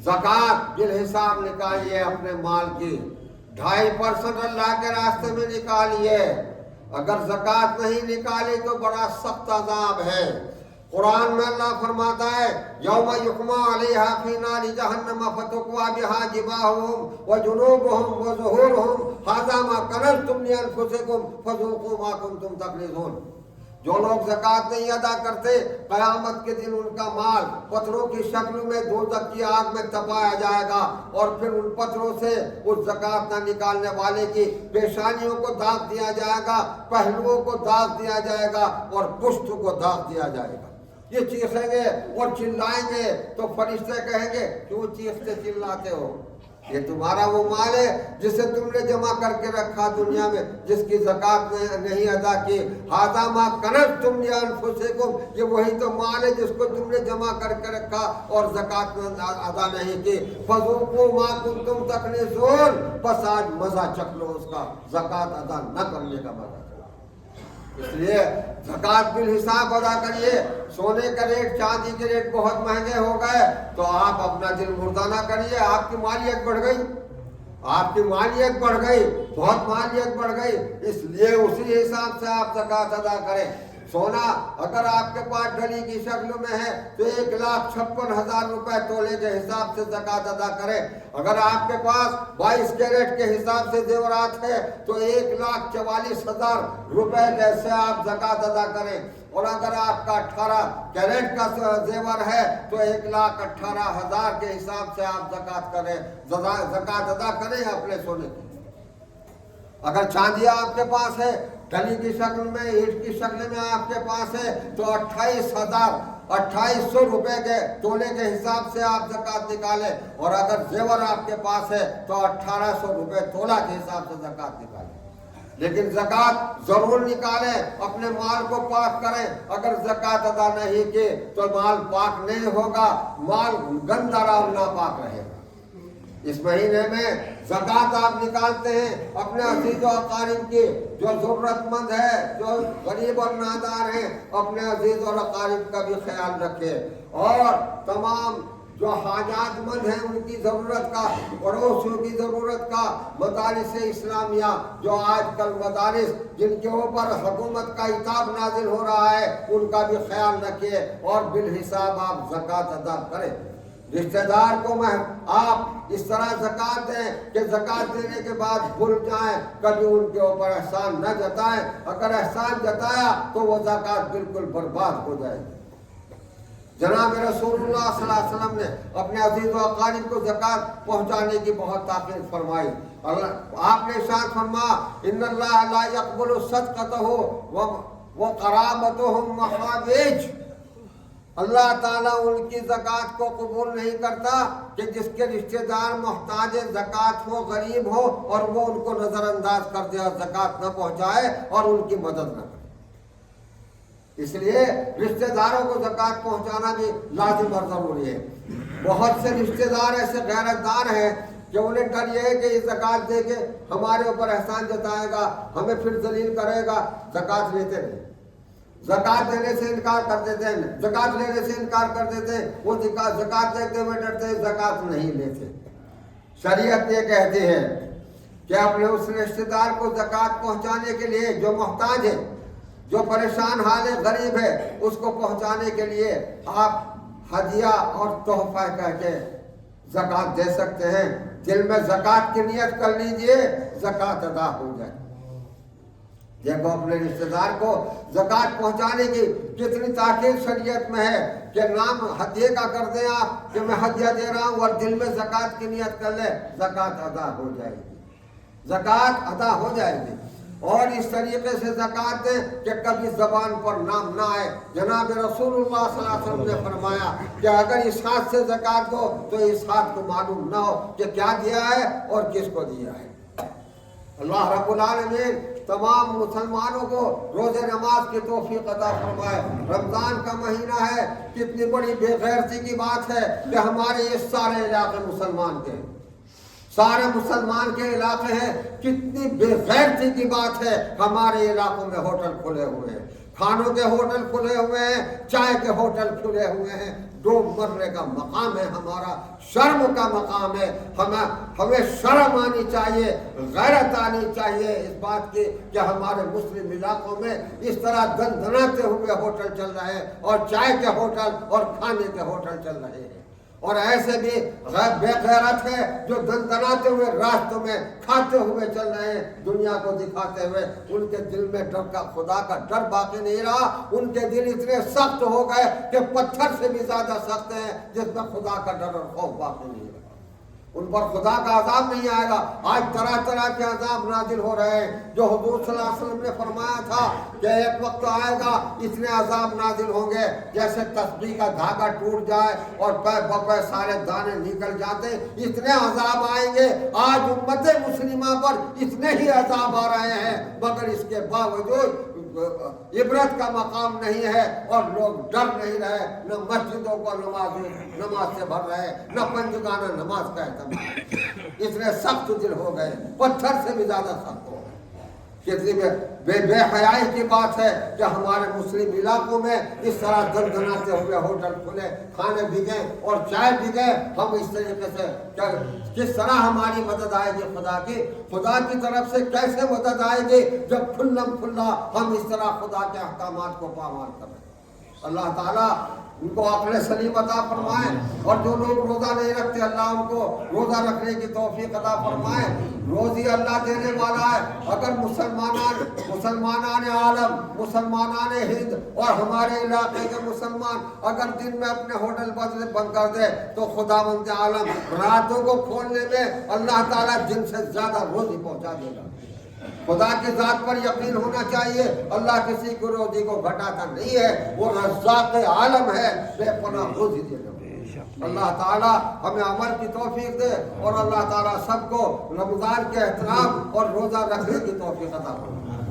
ज़कात बिल हिसाब निकालिए अपने माल की, 2.5% अल्लाह के रास्ते में निकालिए। अगर ज़कात नहीं निकाली तो बड़ा सख्त अज़ाब है। कुरान में अल्लाह फरमाता है, यौम युक़मा अलैहा फी नारि जहन्नम फतुक्वा बिहा जिबाहुहुम व जुनूबुहुम व ज़ुहूरुहुम हाज़ा मा कनज़्तुम लिअन्फुसिकुम फज़ूक़ू मा कुन्तुम तकनिज़ून। जो लोग ज़कात नहीं अदा करते, क़यामत के दिन उनका माल पत्थरों की शक्ल में दोज़ख की आग में तपाया जाएगा और फिर उन पत्थरों से उस ज़कात न निकालने वाले की पेशानियों को दाग दिया जाएगा, पहलुओं को दाग दिया जाएगा और पुष्ट को दाग दिया जाएगा। ये चीखेंगे और चिल्लाएंगे तो फरिश्ते कहेंगे, क्यों चीखते चिल्लाते हो? ये तुम्हारा वो माल है जिसे तुमने जमा करके रखा दुनिया में, जिसकी ज़कात नहीं अदा की। हाज़ा मा कनज़्तुम लिअन्फुसिकुम, ये वही तो माल है जिसको तुमने जमा करके रखा और ज़कात अदा नहीं की। फ़ज़ूक़ू मा कुन्तुम तकनिज़ून, बस आज मज़ा चख लो उसका, ज़कात अदा न करने का मज़ा। इसलिए ज़कात बिल हिसाब अदा करिए। सोने का रेट, चांदी के रेट बहुत महंगे हो गए तो आप अपना दिल मुर्दा ना करिए। आपकी मालियत बढ़ गई, आपकी मालियत बढ़ गई, बहुत मालियत बढ़ गई, इसलिए उसी हिसाब से आप ज़कात अदा करें। सोना अगर आपके पास डली की शक्ल में है तो 1,56,000 रुपए तोले के हिसाब से ज़कात अदा करें। अगर आपके पास 22 कैरेट के हिसाब से जेवरात है तो 1,44,000 रुपए जैसे आप ज़कात अदा करें। और अगर आपका 18 कैरेट का जेवर है तो 1,18,000 के हिसाब से आप ज़कात करें, ज़कात अदा करें अपने सोने की। अगर चांदी आपके पास है, डली की शक्ल में, ईंट की शक्ल में आपके पास है तो 28,000 रुपए के तोले के हिसाब से आप ज़कात निकालें। और अगर जेवर आपके पास है तो 1,800 रुपए तोला के हिसाब से ज़कात निकालें। लेकिन ज़कात जरूर निकालें, अपने माल को पाक करें। अगर ज़कात अदा नहीं की तो माल पाक नहीं होगा, माल गंदा और नापाक रहेगा। इस महीने में ज़कात आप निकालते हैं अपने अज़ीज़ और अक़ारिब की, जो ज़रूरतमंद है, जो गरीब और नादार हैं, अपने अज़ीज़ और अक़ारिब का भी ख्याल रखें। और तमाम जो हाजातमंद हैं उनकी ज़रूरत का, पड़ोसियों की ज़रूरत का, मदारिस इस्लामिया जो आजकल मदारिस जिनके ऊपर हुकूमत का इताब नाजिल हो रहा है, उनका भी ख्याल रखिए और बिल हिसाब आप ज़कात अदा करें। रिश्तेदार को आप इस तरह ज़कात दें कि ज़कात देने के बाद भूल जाएं, कभी उनके ऊपर एहसान न जताएं। अगर एहसान जताया तो वो ज़कात बिल्कुल बर्बाद हो जाएगी। जनाब रसूलुल्लाह सल्लल्लाहु अलैहि वसल्लम ने अपने अज़ीज़ व अक़ारिब को ज़कात पहुँचाने की बहुत ताक़ीद फरमाई। आपने इरशाद फरमाया, इन्नल्लाह ला यक़बलु सदक़तहु व क़राबतहुम महावेज। अल्लाह ताला उनकी ज़कात को कबूल नहीं करता कि जिसके रिश्तेदार मोहताज ज़कात हो, गरीब हो और वो उनको नज़रअंदाज कर दे और ज़कात न पहुँचाए और उनकी मदद न करे। इसलिए रिश्तेदारों को ज़कात पहुँचाना भी लाजिम और ज़रूरी है। बहुत से रिश्तेदार ऐसे गैरतदार हैं कि उन्हें डर ये है कि ये ज़कात दे के हमारे ऊपर एहसान जताएगा, हमें फिर जलील करेगा, ज़कात लेते नहीं। ज़कात देने से इनकार कर देते हैं, ज़कात लेने से इनकार कर देते हैं। वो ज़कात देते हुए डरते हैं, ज़कात नहीं लेते। शरीयत ये कहती है कि अपने उस रिश्तेदार को ज़कात पहुँचाने के लिए जो मोहताज है, जो परेशान हाल है, गरीब है, उसको पहुँचाने के लिए आप हदिया और तोहफा कह के ज़कात दे सकते हैं। दिल में ज़कात की नियत कर लीजिए, ज़कात अदा हो जाए। देखो अपने रिश्तेदार को ज़कात पहुँचाने की कितनी ताकीद शरीयत में है कि नाम हदिये का कर दें आप कि मैं हदिया दे रहा हूँ और दिल में ज़कात की नियत कर ले, ज़कात अदा हो जाएगी, ज़कात अदा हो जाएगी। और इस तरीके से ज़कात दें कि कभी ज़बान पर नाम ना आए। जनाब रसूलुल्लाह सल्लल्लाहु अलैहि वसल्लम ने फरमाया कि अगर इस हाथ से ज़कात दो तो इस हाथ को मालूम ना हो कि क्या दिया है और किसको दिया है। अल्लाह रब्बुल आलमीन तमाम मुसलमानों को रोज़े नमाज की तौफीक अता फरमाए। रमज़ान का महीना है, कितनी बड़ी बेगैरती की बात है कि हमारे ये सारे इलाके मुसलमान के, सारे मुसलमान के इलाके हैं। कितनी बेगैरती की बात है, हमारे इलाकों में होटल खुले हुए हैं, کھانوں کے ہوٹل کھلے ہوئے ہیں، چائے کے ہوٹل کھلے ہوئے ہیں۔ دو مرنے کا مقام ہے ہمارا، شرم کا مقام ہے۔ ہمیں شرم آنی چاہیے، غیرت آنی چاہیے اس بات کی کہ ہمارے مسلم علاقوں میں اس طرح دندناتے ہوئے ہوٹل چل رہے ہیں، اور چائے کے ہوٹل اور کھانے کے ہوٹل چل رہے ہیں۔ اور ایسے بھی بے غیرت ہے جو دندناتے ہوئے راستوں میں کھاتے ہوئے چل رہے ہیں، دنیا کو دکھاتے ہوئے۔ ان کے دل میں خدا کا ڈر باقی نہیں رہا، ان کے دل اتنے سخت ہو گئے کہ پتھر سے بھی زیادہ سخت ہیں، جس میں خدا کا ڈر اور خوف باقی نہیں رہا۔ ان پر خدا کا عذاب نہیں آئے گا۔ آج طرح طرح کے عذاب نازل ہو رہے ہیں، جو حضور صلی اللہ علیہ وسلم نے فرمایا تھا کہ ایک وقت آئے گا اتنے عذاب نازل ہوں گے جیسے تسبیح کا دھاگا ٹوٹ جائے اور پے بپے سارے دانے نکل جاتے، اتنے عذاب آئیں گے۔ آج امت مسلمہ پر اتنے ہی عذاب آ رہے ہیں، مگر اس کے باوجود عبرت کا مقام نہیں ہے، اور لوگ ڈر نہیں رہے، نہ مسجدوں کو نماز سے بھر رہے، نہ پنجگانہ نماز کا اہتمام۔ اتنے سخت دل ہو گئے، پتھر سے بھی زیادہ سخت ہو گئے۔ کتنی بے حیائی کی بات ہے کہ ہمارے مسلم علاقوں میں اس طرح دندناتے ہوئے ہوٹل کھلے، کھانے بھیگے اور چائے بھیگے۔ ہم اس طریقے سے کس طرح ہماری مدد آئے گی خدا کی طرف سے کیسے مدد آئے گی جب کھلم کھلا ہم اس طرح خدا کے احکامات کو پامال کر رہے ہیں۔ اللہ تعالیٰ ان کو عقل سلیم عطا فرمائے، اور جو لوگ روزہ نہیں رکھتے اللہ ان کو روزہ رکھنے کی توفیق عطا فرمائے۔ روزی اللہ دینے والا ہے۔ اگر مسلمانان عالم، مسلمانان ہند اور ہمارے علاقے کے مسلمان اگر دن میں اپنے ہوٹل بند کر دے تو خداوند عالم راتوں کو کھولنے میں اللہ تعالیٰ دن سے زیادہ روزی پہنچا دے گا۔ خدا کی ذات پر یقین ہونا چاہیے، اللہ کسی کو روزی کو گھٹاتا نہیں ہے، وہ رزاق عالم ہے، بے پناہ روزی دینے والا۔ اللہ تعالیٰ ہمیں عمل کی توفیق دے، اور اللہ تعالیٰ سب کو رمضان کے احترام اور روزہ رکھنے کی توفیق عطا فرمائے۔